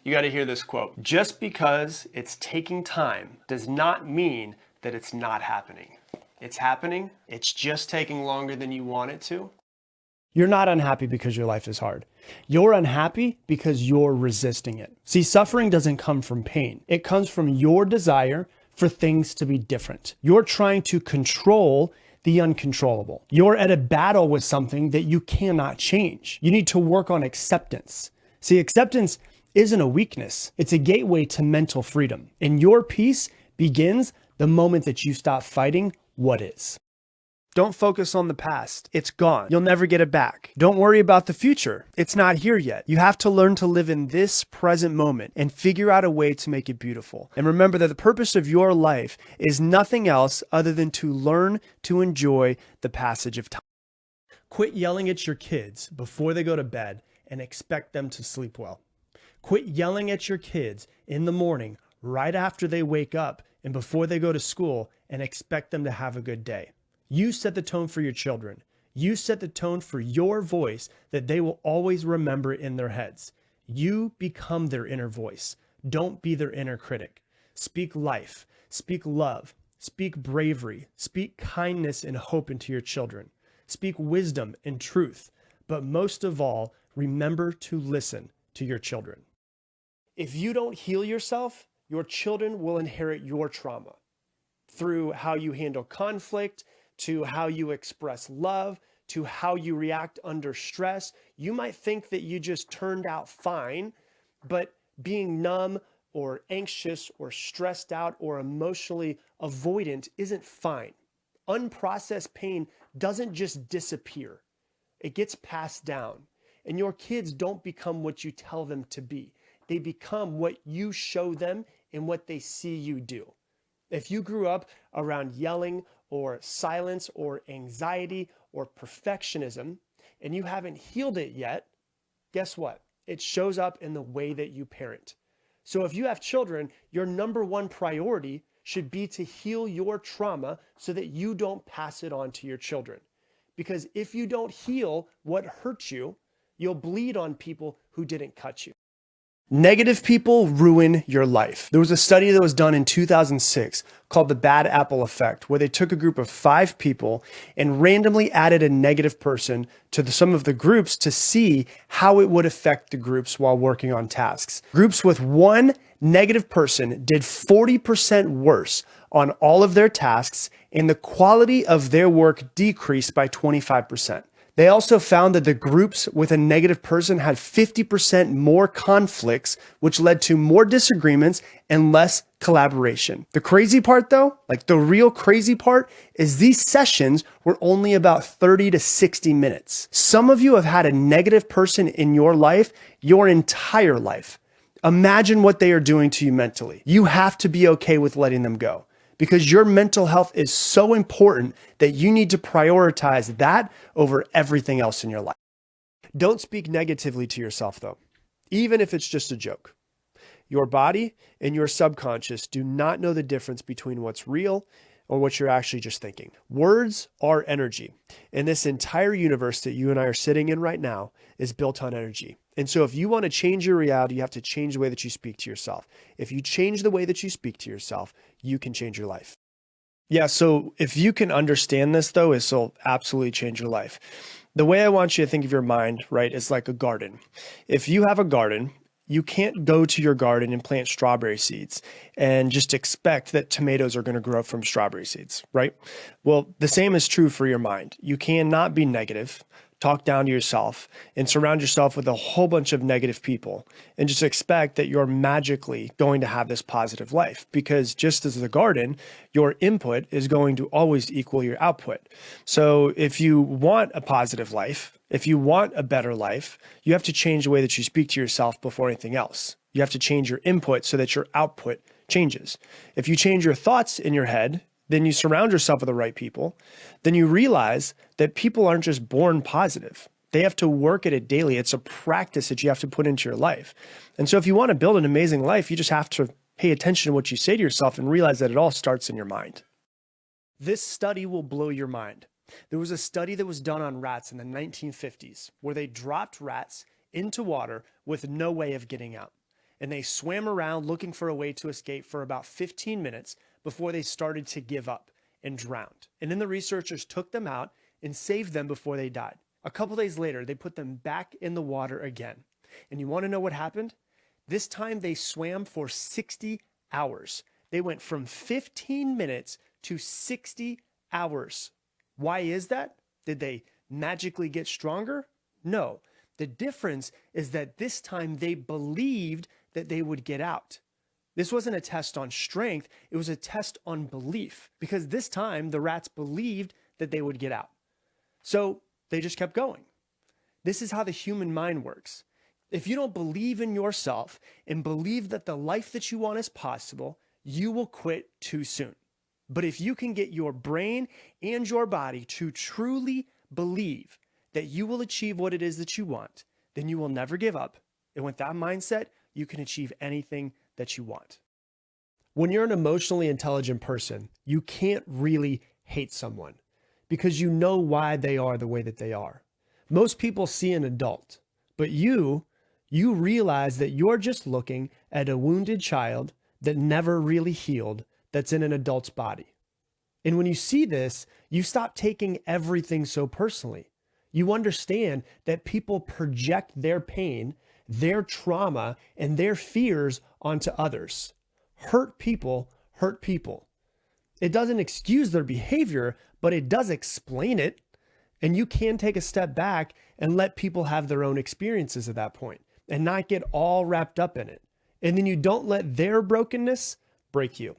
You got to hear this quote. Just because it's taking time does not mean that it's not happening. It's happening. It's just taking longer than you want it to. You're not unhappy because your life is hard. You're unhappy because you're resisting it. See, suffering doesn't come from pain. It comes from your desire for things to be different. You're trying to control the uncontrollable. You're at a battle with something that you cannot change. You need to work on acceptance. See, acceptance isn't a weakness. It's a gateway to mental freedom. And your peace begins the moment that you stop fighting what is. Don't focus on the past. It's gone. You'll never get it back. Don't worry about the future. It's not here yet. You have to learn to live in this present moment and figure out a way to make it beautiful. And remember that the purpose of your life is nothing else other than to learn to enjoy the passage of time. Quit yelling at your kids before they go to bed and expect them to sleep well. Quit yelling at your kids in the morning right after they wake up and before they go to school and expect them to have a good day. You set the tone for your children. You set the tone for your voice that they will always remember in their heads. You become their inner voice. Don't be their inner critic. Speak life, speak love, speak bravery, speak kindness and hope into your children. Speak wisdom and truth. But most of all, remember to listen to your children. If you don't heal yourself, your children will inherit your trauma through how you handle conflict, to how you express love, to how you react under stress. You might think that you just turned out fine, but being numb or anxious or stressed out or emotionally avoidant isn't fine. Unprocessed pain doesn't just disappear. It gets passed down. And your kids don't become what you tell them to be. They become what you show them and what they see you do. If you grew up around yelling or silence or anxiety or perfectionism, and you haven't healed it yet, guess what? It shows up in the way that you parent. So if you have children, your number one priority should be to heal your trauma so that you don't pass it on to your children. Because if you don't heal what hurt you, you'll bleed on people who didn't cut you. Negative people ruin your life. There was a study that was done in 2006 called the Bad Apple Effect, where they took a group of 5 people and randomly added a negative person to some of the groups to see how it would affect the groups while working on tasks. Groups with one negative person did 40% worse on all of their tasks, and the quality of their work decreased by 25%. They also found that the groups with a negative person had 50% more conflicts, which led to more disagreements and less collaboration. The crazy part though, like the real crazy part, is these sessions were only about 30 to 60 minutes. Some of you have had a negative person in your life your entire life. Imagine what they are doing to you mentally. You have to be okay with letting them go, because your mental health is so important that you need to prioritize that over everything else in your life. Don't speak negatively to yourself though, even if it's just a joke. Your body and your subconscious do not know the difference between what's real or what you're actually just thinking. Words are energy, and this entire universe that you and I are sitting in right now is built on energy. And so if you want to change your reality, you have to change the way that you speak to yourself. If you change the way that you speak to yourself, you can change your life. Yeah, so if you can understand this though, this will absolutely change your life. The way I want you to think of your mind, right, is like a garden. If you have a garden, you can't go to your garden and plant strawberry seeds and just expect that tomatoes are going to grow from strawberry seeds, right? Well, the same is true for your mind. You cannot be negative, talk down to yourself, and surround yourself with a whole bunch of negative people and just expect that you're magically going to have this positive life, because just as the garden, your input is going to always equal your output. So if you want a positive life, if you want a better life, you have to change the way that you speak to yourself before anything else. You have to change your input so that your output changes. If you change your thoughts in your head, then you surround yourself with the right people, then you realize that people aren't just born positive. They have to work at it daily. It's a practice that you have to put into your life. And so if you want to build an amazing life, you just have to pay attention to what you say to yourself and realize that it all starts in your mind. This study will blow your mind. There was a study that was done on rats in the 1950s where they dropped rats into water with no way of getting out. and they swam around looking for a way to escape for about 15 minutes before they started to give up and drowned. And then the researchers took them out and saved them before they died. A couple days later, they put them back in the water again. And you want to know what happened? This time they swam for 60 hours. They went from 15 minutes to 60 hours. Why is that? Did they magically get stronger? No. The difference is that this time they believed that they would get out. This wasn't a test on strength, it was a test on belief, because this time the rats believed that they would get out. So they just kept going. This is how the human mind works. If you don't believe in yourself and believe that the life that you want is possible, you will quit too soon. But if you can get your brain and your body to truly believe that you will achieve what it is that you want, then you will never give up. And with that mindset, you can achieve anything that you want. When you're an emotionally intelligent person, you can't really hate someone because you know why they are the way that they are. Most people see an adult, but you realize that you're just looking at a wounded child that never really healed that's in an adult's body. And when you see this, you stop taking everything so personally. You understand that people project their pain, their trauma, and their fears onto others. Hurt people hurt people. It doesn't excuse their behavior, but it does explain it. And you can take a step back and let people have their own experiences at that point and not get all wrapped up in it. And then you don't let their brokenness break you.